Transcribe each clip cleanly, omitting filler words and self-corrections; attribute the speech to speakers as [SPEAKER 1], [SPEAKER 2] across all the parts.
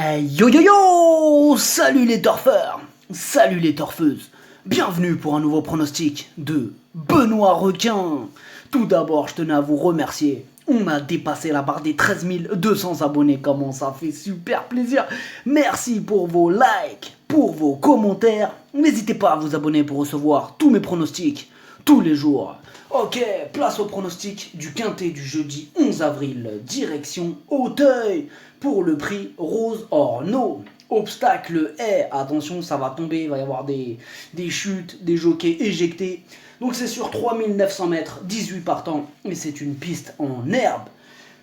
[SPEAKER 1] Hey, yo yo yo! Salut les torfeurs! Salut les torfeuses! Bienvenue pour un nouveau pronostic de Benoît Requin! Tout d'abord, je tenais à vous remercier. On a dépassé la barre des 13 200 abonnés, comment ça fait super plaisir! Merci pour vos likes, pour vos commentaires. N'hésitez pas à vous abonner pour recevoir tous mes pronostics tous les jours. Ok, place au pronostic du quintet du jeudi 11 avril, direction Auteuil, pour le prix Rose Orno. Obstacle est, attention ça va tomber, il va y avoir des chutes, des jockeys éjectés. Donc c'est sur 3900 mètres, 18 partants, et c'est une piste en herbe.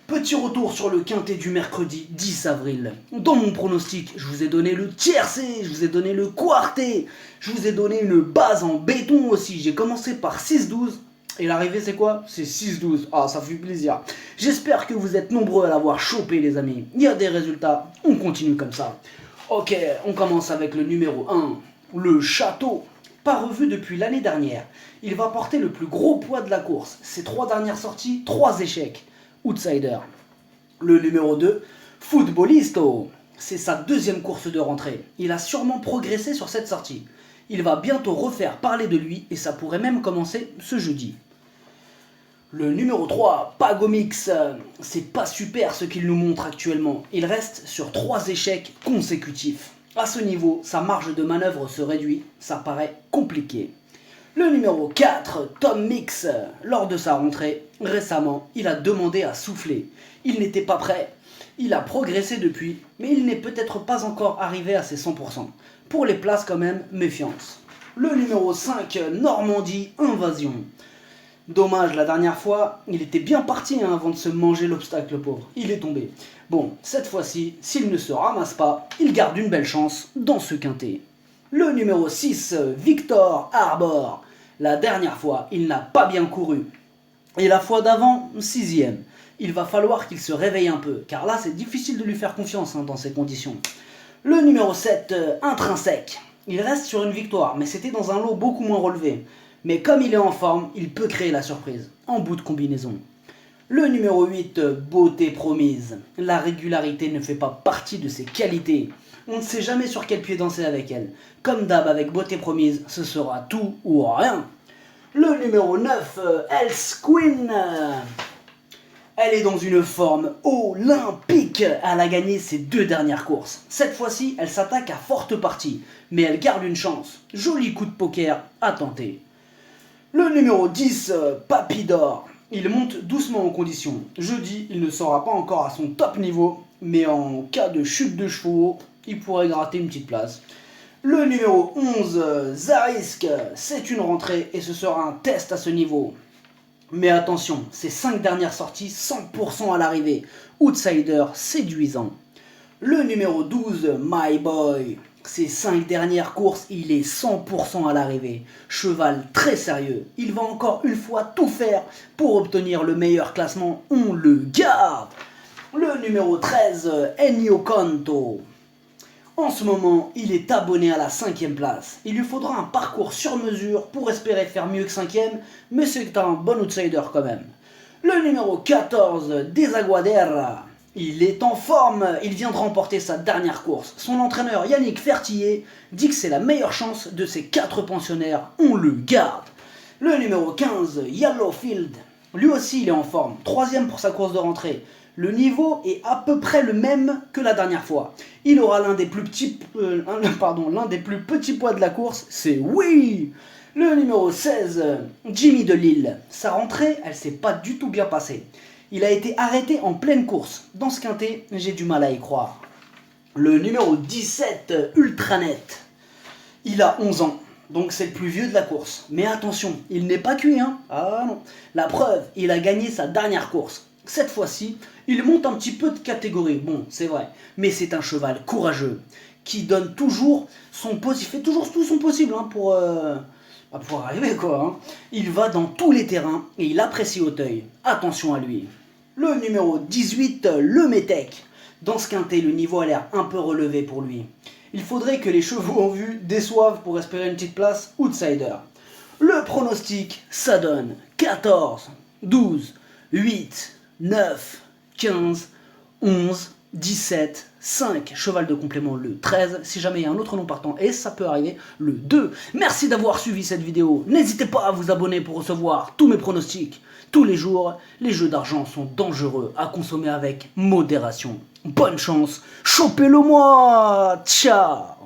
[SPEAKER 1] Petit retour sur le quintet du mercredi 10 avril. Dans mon pronostic, je vous ai donné le tiercé, je vous ai donné le quarté, je vous ai donné une base en béton aussi. J'ai commencé par 6-12 et l'arrivée c'est quoi? C'est 6-12. Ah, ça fait plaisir. J'espère que vous êtes nombreux à l'avoir chopé les amis. Il y a des résultats, on continue comme ça. Ok, on commence avec le numéro 1, le Château. Pas revu depuis l'année dernière. Il va porter le plus gros poids de la course. Ses 3 dernières sorties, 3 échecs. Outsider. Le numéro 2, Futbolisto. C'est sa deuxième course de rentrée. Il a sûrement progressé sur cette sortie. Il va bientôt refaire parler de lui et ça pourrait même commencer ce jeudi. Le numéro 3, Pagomix. C'est pas super ce qu'il nous montre actuellement. Il reste sur 3 échecs consécutifs. À ce niveau, sa marge de manœuvre se réduit. Ça paraît compliqué. Le numéro 4, Tom Mix. Lors de sa rentrée, récemment, il a demandé à souffler. Il n'était pas prêt. Il a progressé depuis, mais il n'est peut-être pas encore arrivé à ses 100%. Pour les places quand même, méfiance. Le numéro 5, Normandie Invasion. Dommage, la dernière fois, il était bien parti avant de se manger l'obstacle, le pauvre. Il est tombé. Bon, cette fois-ci, s'il ne se ramasse pas, il garde une belle chance dans ce quintet. Le numéro 6, Victor Arbor. La dernière fois, il n'a pas bien couru. Et la fois d'avant, 6e. Il va falloir qu'il se réveille un peu, car là, c'est difficile de lui faire confiance dans ces conditions. Le numéro 7, Intrinsèque. Il reste sur une victoire, mais c'était dans un lot beaucoup moins relevé. Mais comme il est en forme, il peut créer la surprise, en bout de combinaison. Le numéro 8, Beauté Promise. La régularité ne fait pas partie de ses qualités. On ne sait jamais sur quel pied danser avec elle. Comme d'hab avec Beauté Promise, ce sera tout ou rien. Le numéro 9, Else Queen. Elle est dans une forme olympique. Elle a gagné ses 2 dernières courses. Cette fois-ci, elle s'attaque à forte partie, mais elle garde une chance. Joli coup de poker à tenter. Le numéro 10, Papidor. Il monte doucement en condition. Jeudi, il ne sera pas encore à son top niveau, mais en cas de chute de chevaux, il pourrait gratter une petite place. Le numéro 11, Zarisk. C'est une rentrée et ce sera un test à ce niveau. Mais attention, ses 5 dernières sorties, 100% à l'arrivée. Outsider séduisant. Le numéro 12, My Boy. Ses 5 dernières courses, il est 100% à l'arrivée. Cheval très sérieux. Il va encore une fois tout faire pour obtenir le meilleur classement. On le garde. Le numéro 13, Ennio Canto. En ce moment, il est abonné à la 5e place. Il lui faudra un parcours sur mesure pour espérer faire mieux que 5e, mais c'est un bon outsider quand même. Le numéro 14, Desaguadera. Il est en forme, il vient de remporter sa dernière course. Son entraîneur Yannick Fertillier dit que c'est la meilleure chance de ses 4 pensionnaires. On le garde. Le numéro 15, Yellowfield. Lui aussi il est en forme, 3e pour sa course de rentrée. Le niveau est à peu près le même que la dernière fois. Il aura l'un des plus petits poids de la course, c'est oui. Le numéro 16, Jimmy de Lille. Sa rentrée, elle s'est pas du tout bien passée. Il a été arrêté en pleine course. Dans ce quintet, j'ai du mal à y croire. Le numéro 17, Ultranet. Il a 11 ans, donc c'est le plus vieux de la course. Mais attention, il n'est pas cuit, hein. Ah non. La preuve, il a gagné sa dernière course. Cette fois-ci, il monte un petit peu de catégorie, bon, c'est vrai. Mais c'est un cheval courageux, qui donne toujours il fait toujours tout son possible pour arriver quoi. Hein. Il va dans tous les terrains et il apprécie Auteuil. Attention à lui. Le numéro 18, le Métèque. Dans ce quintet, le niveau a l'air un peu relevé pour lui. Il faudrait que les chevaux en vue déçoivent pour espérer une petite place outsider. Le pronostic, ça donne 14, 12, 8, 9, 15, 11, 17, 5, cheval de complément le 13, si jamais il y a un autre nom partant, et ça peut arriver le 2. Merci d'avoir suivi cette vidéo, n'hésitez pas à vous abonner pour recevoir tous mes pronostics. Tous les jours, les jeux d'argent sont dangereux à consommer avec modération. Bonne chance, chopez-le moi, ciao.